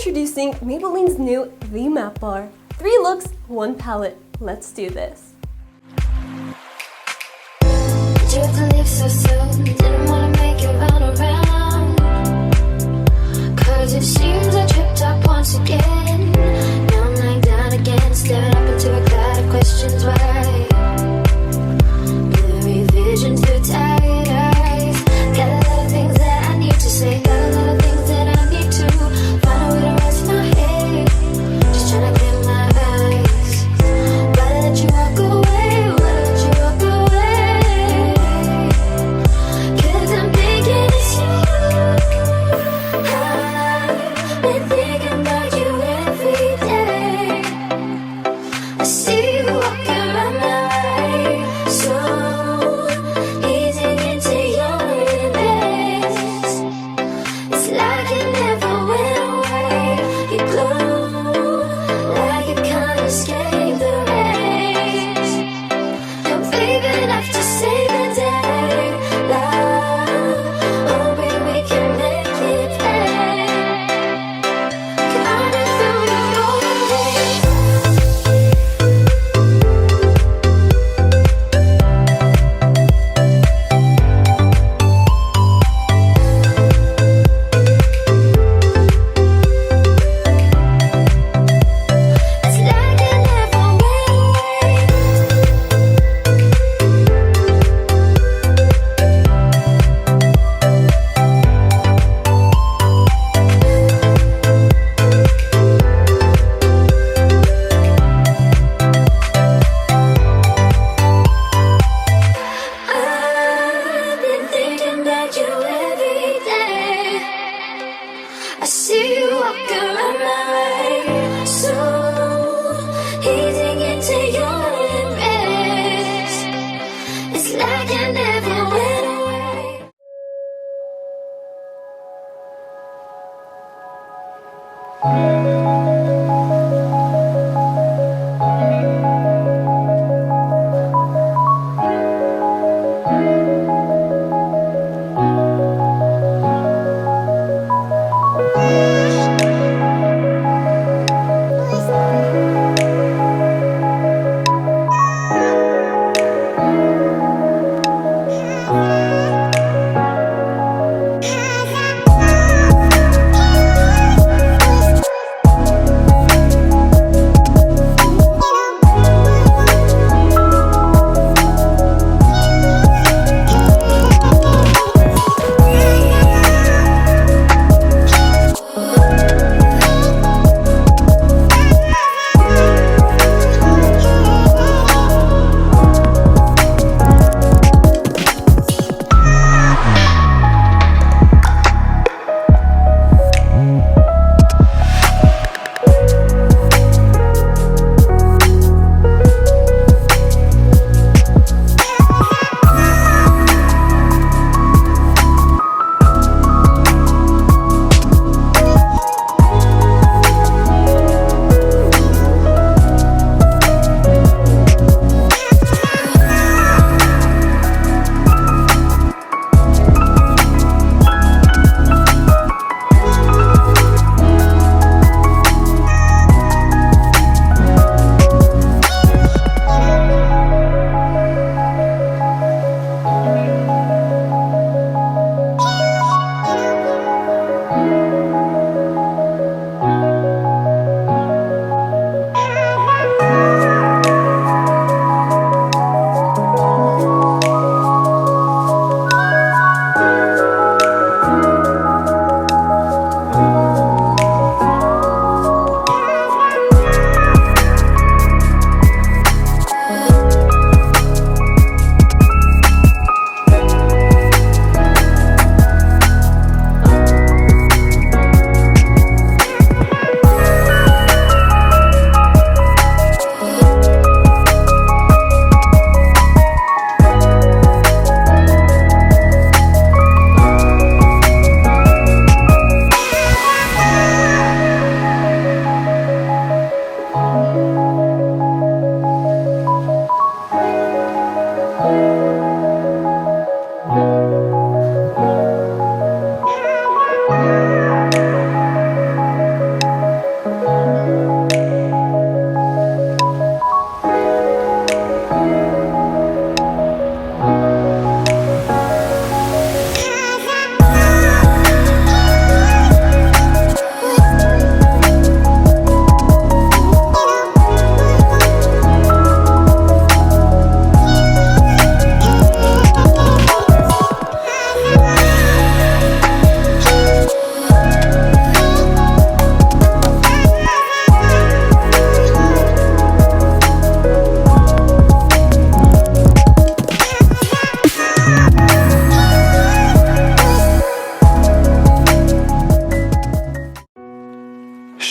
Introducing Maybelline's new The Matte Bar. 3 looks, 1 palette. Let's do this. Did you have to leave so soon? Didn't wanna make it run around. Cause it seems I tripped up once again. Now I'm lying down again, staring up into a cloud of questions. Why? Blurry vision through tired eyes. Got a lot of things that I need to say. Got a lot of things that I need to find a way to rest my head. Just trying to clear my eyes. Why let you walk away? Why let you walk away? Cause I'm thinking it's you. I've been thinking about you every day. I see you walking around my way. So easy into your embrace. It's like it never went away. You glow like you can't escape the rays. You're brave enough to save the day. Love, hoping we can make it pay. Counting through the golden days. It's like it never went away. I've been thinking about you every day. I see you walking around my way. So easing into your embrace. It's like I never went away.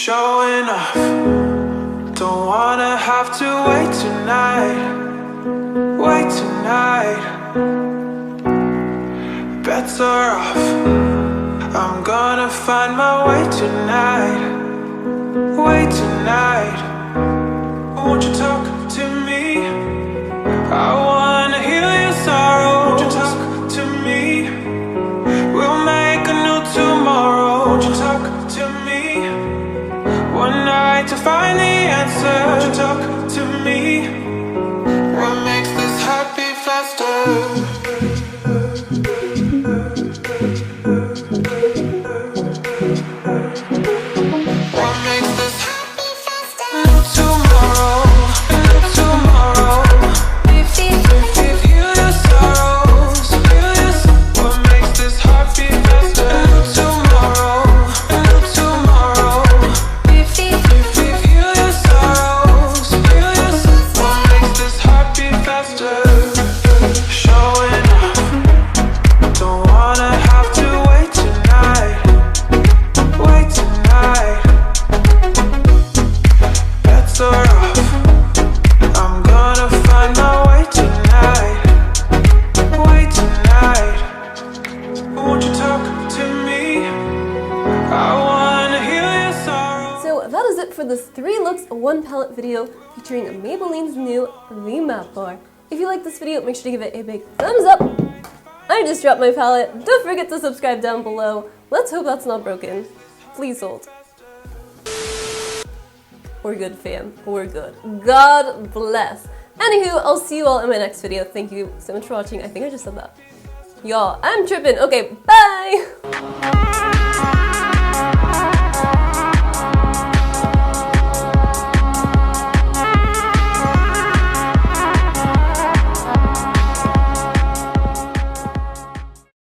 showing off. Don't wanna have to wait tonight. Wait tonight. Better off. I'm gonna find my way tonight. Way tonight. Won't you talk to me? I wanna heal your sorrow. Won't you talk to me? We'll make a new tomorrow. Won't you talk to me? One night to find the answer. Won't you talk to me? What makes this happy faster? For this 3 looks 1 palette video featuring Maybelline's new The Matte Bar. If you like this video, make sure to give it a big thumbs up. I just dropped my palette. Don't forget to subscribe down below. Let's hope that's not broken. Please hold. We're good, fam. We're good. God bless. Anywho, I'll see you all in my next video. Thank you so much for watching. I think I just said that. Y'all, I'm tripping. Okay, bye!